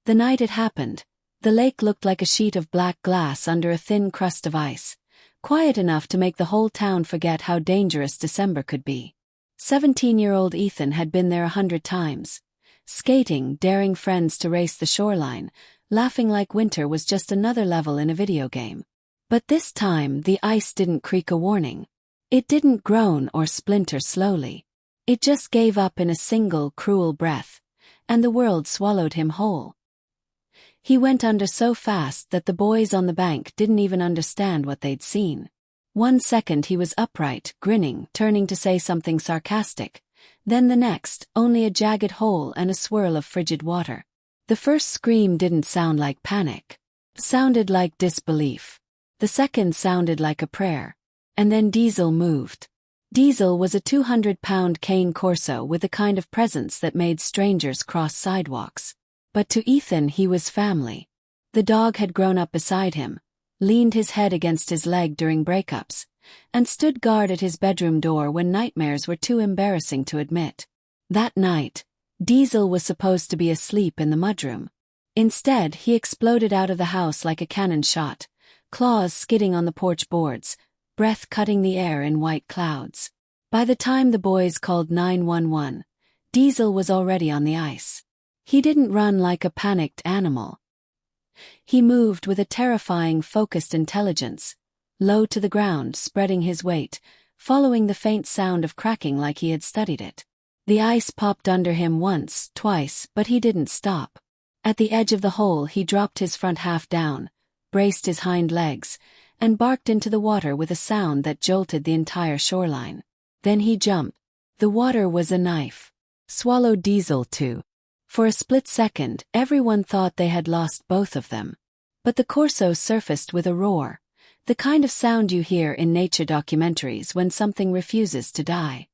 The night it happened, the lake looked like a sheet of black glass under a thin crust of ice, quiet enough to make the whole town forget how dangerous December could be. 17-year-old Ethan had been there 100 times, skating, daring friends to race the shoreline, laughing like winter was just another level in a video game. But this time the ice didn't creak a warning. It didn't groan or splinter slowly. It just gave up in a single cruel breath, and the world swallowed him whole. He went under so fast that the boys on the bank didn't even understand what they'd seen. 1 second he was upright, grinning, turning to say something sarcastic. Then the next, only a jagged hole and a swirl of frigid water. The first scream didn't sound like panic. It sounded like disbelief. The second sounded like a prayer. And then Diesel moved. Diesel was a 200-pound Cane Corso with the kind of presence that made strangers cross sidewalks. But to Ethan he was family. The dog had grown up beside him, leaned his head against his leg during breakups, and stood guard at his bedroom door when nightmares were too embarrassing to admit. That night, Diesel was supposed to be asleep in the mudroom. Instead, he exploded out of the house like a cannon shot, claws skidding on the porch boards, breath cutting the air in white clouds. By the time the boys called 911, Diesel was already on the ice. He didn't run like a panicked animal. He moved with a terrifying, focused intelligence, low to the ground, spreading his weight, following the faint sound of cracking like he had studied it. The ice popped under him once, twice, but he didn't stop. At the edge of the hole he dropped his front half down, braced his hind legs, and barked into the water with a sound that jolted the entire shoreline. Then he jumped. The water was a knife. Swallowed Diesel too. For a split second, everyone thought they had lost both of them. But the Corso surfaced with a roar, the kind of sound you hear in nature documentaries when something refuses to die.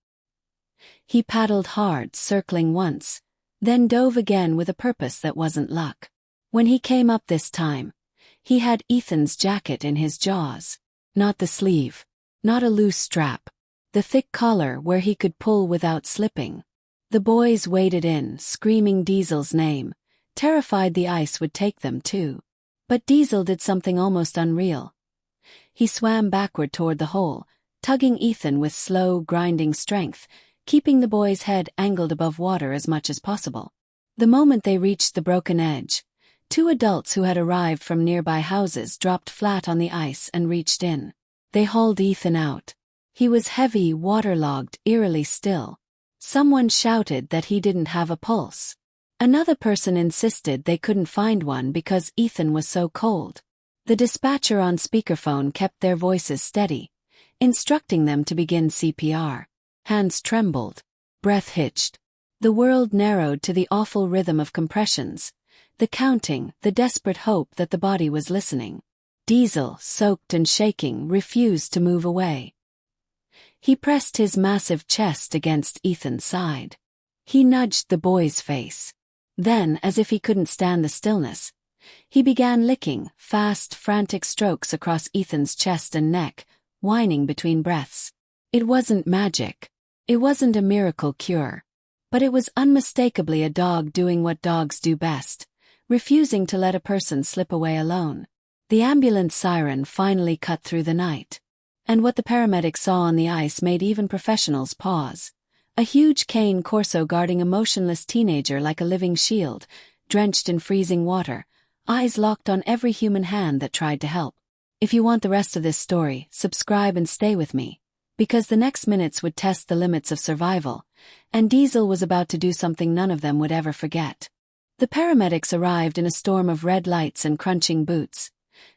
He paddled hard, circling once, then dove again with a purpose that wasn't luck. When he came up this time, he had Ethan's jacket in his jaws. Not the sleeve, not a loose strap, the thick collar where he could pull without slipping. The boys waded in, screaming Diesel's name, terrified the ice would take them too. But Diesel did something almost unreal. He swam backward toward the hole, tugging Ethan with slow, grinding strength, keeping the boy's head angled above water as much as possible. The moment they reached the broken edge, 2 adults who had arrived from nearby houses dropped flat on the ice and reached in. They hauled Ethan out. He was heavy, waterlogged, eerily still. Someone shouted that he didn't have a pulse. Another person insisted they couldn't find one because Ethan was so cold. The dispatcher on speakerphone kept their voices steady, instructing them to begin CPR. Hands trembled. Breath hitched. The world narrowed to the awful rhythm of compressions, the counting, the desperate hope that the body was listening. Diesel, soaked and shaking, refused to move away. He pressed his massive chest against Ethan's side. He nudged the boy's face. Then, as if he couldn't stand the stillness, he began licking, fast, frantic strokes across Ethan's chest and neck, whining between breaths. It wasn't magic. It wasn't a miracle cure. But it was unmistakably a dog doing what dogs do best, refusing to let a person slip away alone. The ambulance siren finally cut through the night. And what the paramedics saw on the ice made even professionals pause. A huge Cane Corso guarding a motionless teenager like a living shield, drenched in freezing water, eyes locked on every human hand that tried to help. If you want the rest of this story, subscribe and stay with me, because the next minutes would test the limits of survival, and Diesel was about to do something none of them would ever forget. The paramedics arrived in a storm of red lights and crunching boots,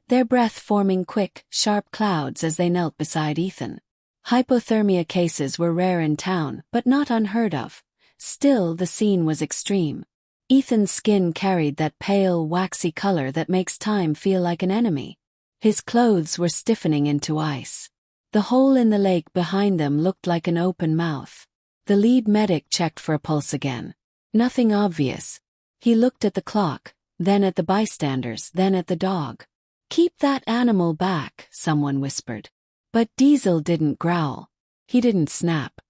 their breath forming quick, sharp clouds as they knelt beside Ethan. Hypothermia cases were rare in town, but not unheard of. Still, the scene was extreme. Ethan's skin carried that pale, waxy color that makes time feel like an enemy. His clothes were stiffening into ice. The hole in the lake behind them looked like an open mouth. The lead medic checked for a pulse again. Nothing obvious. He looked at the clock, then at the bystanders, then at the dog. "Keep that animal back," someone whispered. But Diesel didn't growl. He didn't snap.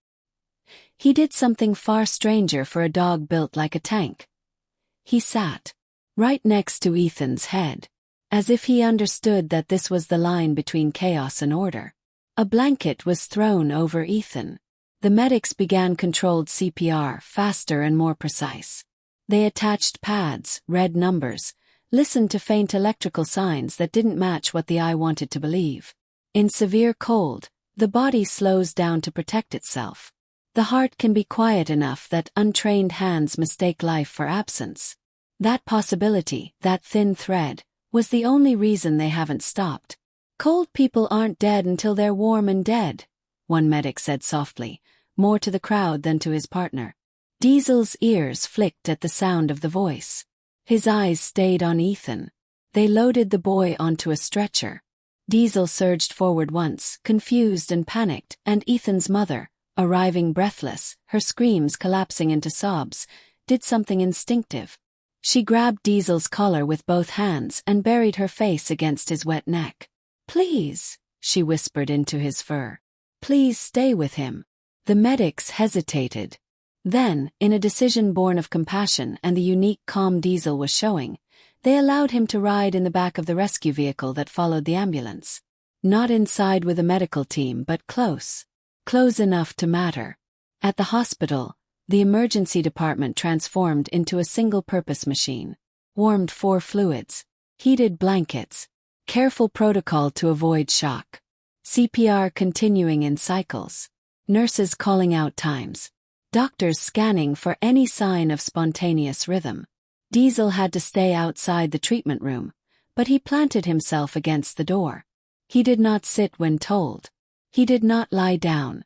He did something far stranger for a dog built like a tank. He sat. right next to Ethan's head. As if he understood that this was the line between chaos and order. A blanket was thrown over Ethan. The medics began controlled CPR, faster and more precise. They attached pads, read numbers, listened to faint electrical signs that didn't match what the eye wanted to believe. In severe cold, the body slows down to protect itself. The heart can be quiet enough that untrained hands mistake life for absence. That possibility, that thin thread, was the only reason they haven't stopped. Cold people aren't dead until they're warm and dead, one medic said softly, more to the crowd than to his partner. Diesel's ears flicked at the sound of the voice. His eyes stayed on Ethan. They loaded the boy onto a stretcher. Diesel surged forward once, confused and panicked, and Ethan's mother, arriving breathless, her screams collapsing into sobs, did something instinctive. She grabbed Diesel's collar with both hands and buried her face against his wet neck. "Please," she whispered into his fur. "Please stay with him." The medics hesitated. Then, in a decision born of compassion and the unique calm Diesel was showing, they allowed him to ride in the back of the rescue vehicle that followed the ambulance. Not inside with a medical team but close. Close enough to matter. At the hospital, the emergency department transformed into a single-purpose machine. Warmed 4 fluids. Heated blankets. Careful protocol to avoid shock. CPR continuing in cycles. Nurses calling out times. Doctors scanning for any sign of spontaneous rhythm. Diesel had to stay outside the treatment room, but he planted himself against the door. He did not sit when told. He did not lie down.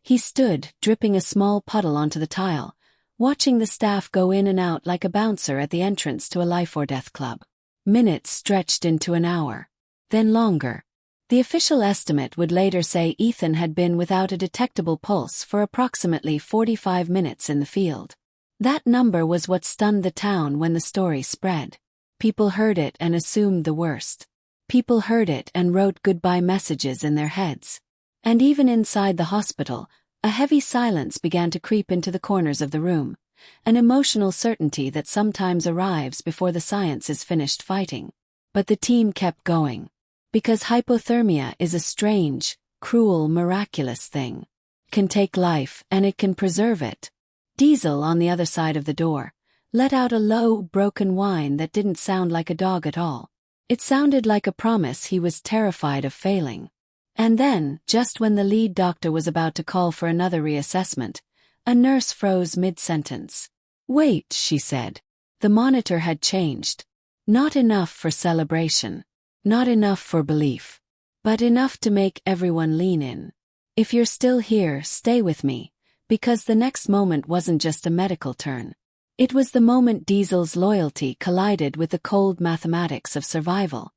He stood, dripping a small puddle onto the tile, watching the staff go in and out like a bouncer at the entrance to a life-or-death club. Minutes stretched into an hour. Then longer. The official estimate would later say Ethan had been without a detectable pulse for approximately 45 minutes in the field. That number was what stunned the town when the story spread. People heard it and assumed the worst. People heard it and wrote goodbye messages in their heads. And even inside the hospital, a heavy silence began to creep into the corners of the room, an emotional certainty that sometimes arrives before the science is finished fighting. But the team kept going. Because hypothermia is a strange, cruel, miraculous thing. It can take life and it can preserve it. Diesel, on the other side of the door, let out a low, broken whine that didn't sound like a dog at all. It sounded like a promise he was terrified of failing. And then, just when the lead doctor was about to call for another reassessment, a nurse froze mid-sentence. "Wait," she said. The monitor had changed. Not enough for celebration. Not enough for belief. But enough to make everyone lean in. "If you're still here, stay with me," because the next moment wasn't just a medical turn. It was the moment Diesel's loyalty collided with the cold mathematics of survival.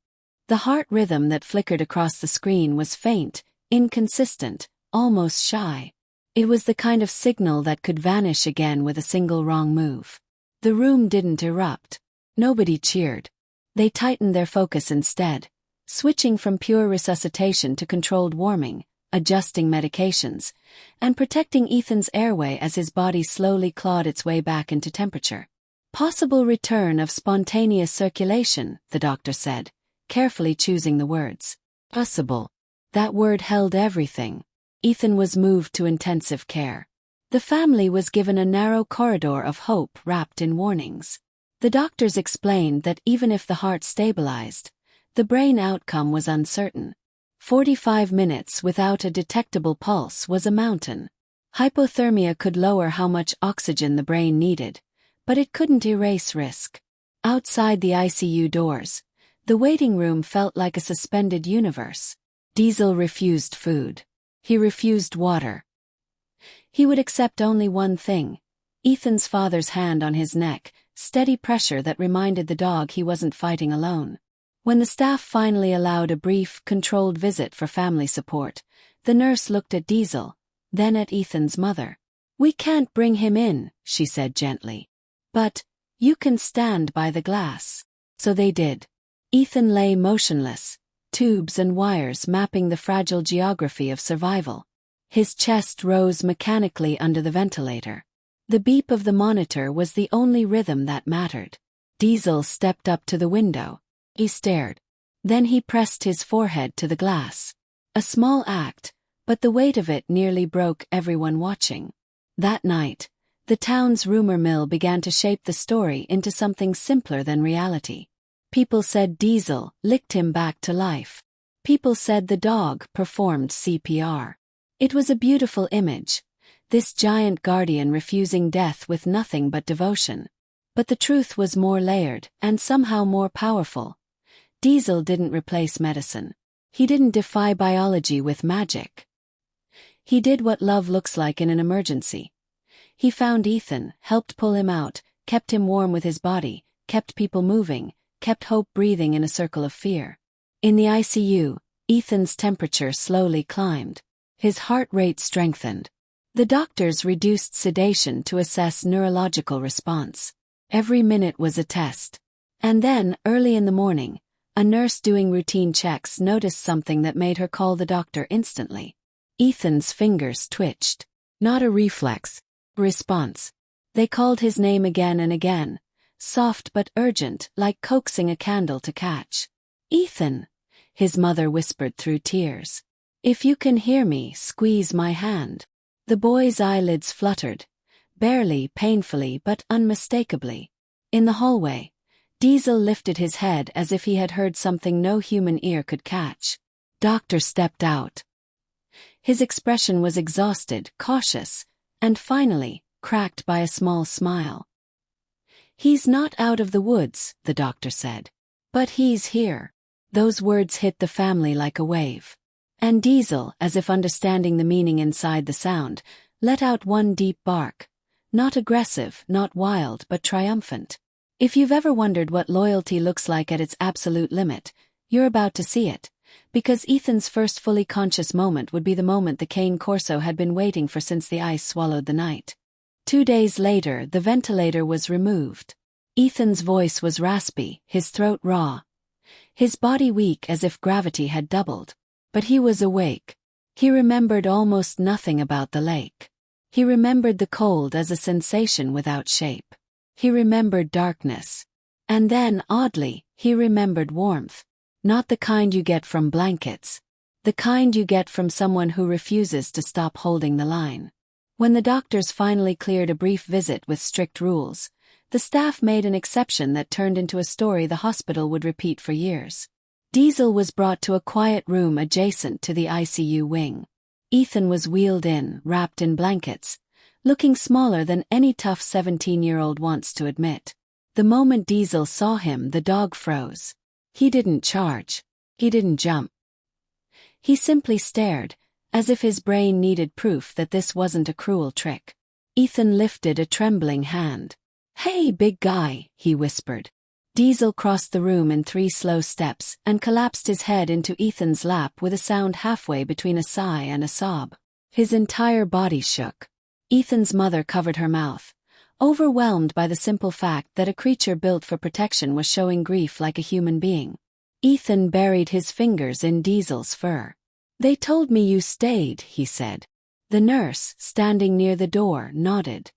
The heart rhythm that flickered across the screen was faint, inconsistent, almost shy. It was the kind of signal that could vanish again with a single wrong move. The room didn't erupt. Nobody cheered. They tightened their focus instead, switching from pure resuscitation to controlled warming, adjusting medications, and protecting Ethan's airway as his body slowly clawed its way back into temperature. "Possible return of spontaneous circulation," the doctor said, carefully choosing the words. Possible. That word held everything. Ethan was moved to intensive care. The family was given a narrow corridor of hope wrapped in warnings. The doctors explained that even if the heart stabilized, the brain outcome was uncertain. 45 minutes without a detectable pulse was a mountain. Hypothermia could lower how much oxygen the brain needed, but it couldn't erase risk. Outside the ICU doors, the waiting room felt like a suspended universe. Diesel refused food. He refused water. He would accept only one thing: Ethan's father's hand on his neck, steady pressure that reminded the dog he wasn't fighting alone. When the staff finally allowed a brief, controlled visit for family support, the nurse looked at Diesel, then at Ethan's mother. "We can't bring him in," she said gently. "But you can stand by the glass." So they did. Ethan lay motionless, tubes and wires mapping the fragile geography of survival. His chest rose mechanically under the ventilator. The beep of the monitor was the only rhythm that mattered. Diesel stepped up to the window. He stared. Then he pressed his forehead to the glass. A small act, but the weight of it nearly broke everyone watching. That night, the town's rumor mill began to shape the story into something simpler than reality. People said Diesel licked him back to life. People said the dog performed CPR. It was a beautiful image, this giant guardian refusing death with nothing but devotion. But the truth was more layered and somehow more powerful. Diesel didn't replace medicine. He didn't defy biology with magic. He did what love looks like in an emergency. He found Ethan, helped pull him out, kept him warm with his body, kept people moving, kept hope breathing in a circle of fear. In the ICU, Ethan's temperature slowly climbed. His heart rate strengthened. The doctors reduced sedation to assess neurological response. Every minute was a test. And then, early in the morning, a nurse doing routine checks noticed something that made her call the doctor instantly. Ethan's fingers twitched. Not a reflex. Response. They called his name again and again, soft but urgent, like coaxing a candle to catch. Ethan, his mother whispered through tears. If you can hear me, squeeze my hand. The boy's eyelids fluttered, barely, painfully, but unmistakably. In the hallway, Diesel lifted his head as if he had heard something no human ear could catch. Doctor stepped out. His expression was exhausted, cautious, and finally, cracked by a small smile. He's not out of the woods, the doctor said. But he's here. Those words hit the family like a wave. And Diesel, as if understanding the meaning inside the sound, let out one deep bark. Not aggressive, not wild, but triumphant. If you've ever wondered what loyalty looks like at its absolute limit, you're about to see it. Because Ethan's first fully conscious moment would be the moment the Cane Corso had been waiting for since the ice swallowed the night. 2 days later, the ventilator was removed. Ethan's voice was raspy, his throat raw. His body weak as if gravity had doubled. But he was awake. He remembered almost nothing about the lake. He remembered the cold as a sensation without shape. He remembered darkness. And then, oddly, he remembered warmth. Not the kind you get from blankets. The kind you get from someone who refuses to stop holding the line. When the doctors finally cleared a brief visit with strict rules, the staff made an exception that turned into a story the hospital would repeat for years. Diesel was brought to a quiet room adjacent to the ICU wing. Ethan was wheeled in, wrapped in blankets, looking smaller than any tough 17-year-old wants to admit. The moment Diesel saw him, the dog froze. He didn't charge. He didn't jump. He simply stared, as if his brain needed proof that this wasn't a cruel trick. Ethan lifted a trembling hand. "Hey, big guy," he whispered. Diesel crossed the room in 3 slow steps and collapsed his head into Ethan's lap with a sound halfway between a sigh and a sob. His entire body shook. Ethan's mother covered her mouth, overwhelmed by the simple fact that a creature built for protection was showing grief like a human being. Ethan buried his fingers in Diesel's fur. "They told me you stayed," he said. The nurse, standing near the door, nodded.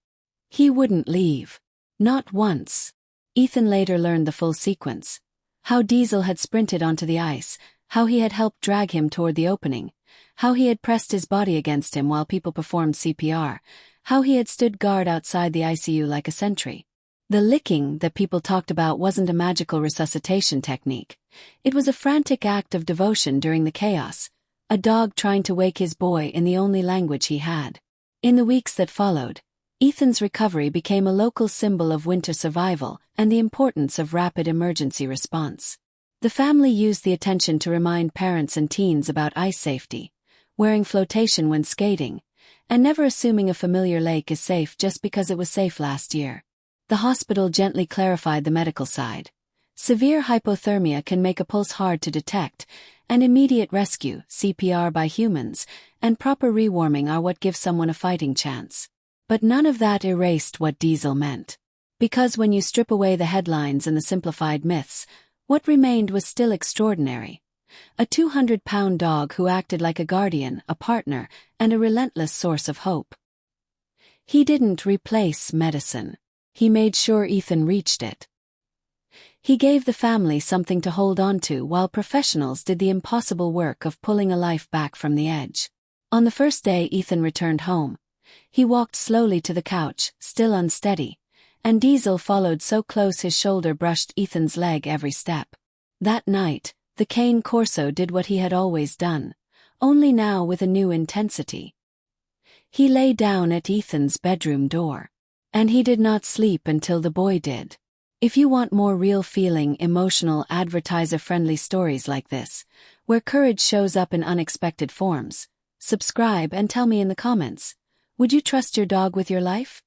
He wouldn't leave. Not once. Ethan later learned the full sequence. How Diesel had sprinted onto the ice, how he had helped drag him toward the opening, how he had pressed his body against him while people performed CPR, how he had stood guard outside the ICU like a sentry. The licking that people talked about wasn't a magical resuscitation technique. It was a frantic act of devotion during the chaos, a dog trying to wake his boy in the only language he had. In the weeks that followed, Ethan's recovery became a local symbol of winter survival and the importance of rapid emergency response. The family used the attention to remind parents and teens about ice safety, wearing flotation when skating, and never assuming a familiar lake is safe just because it was safe last year. The hospital gently clarified the medical side. Severe hypothermia can make a pulse hard to detect, and immediate rescue, CPR by humans, and proper rewarming are what give someone a fighting chance. But none of that erased what Diesel meant. Because when you strip away the headlines and the simplified myths, what remained was still extraordinary. A 200-pound dog who acted like a guardian, a partner, and a relentless source of hope. He didn't replace medicine. He made sure Ethan reached it. He gave the family something to hold on to while professionals did the impossible work of pulling a life back from the edge. On the first day Ethan returned home, he walked slowly to the couch, still unsteady, and Diesel followed so close his shoulder brushed Ethan's leg every step. That night, the Cane Corso did what he had always done, only now with a new intensity. He lay down at Ethan's bedroom door. And he did not sleep until the boy did. If you want more real-feeling, emotional, advertiser-friendly stories like this, where courage shows up in unexpected forms, subscribe and tell me in the comments, would you trust your dog with your life?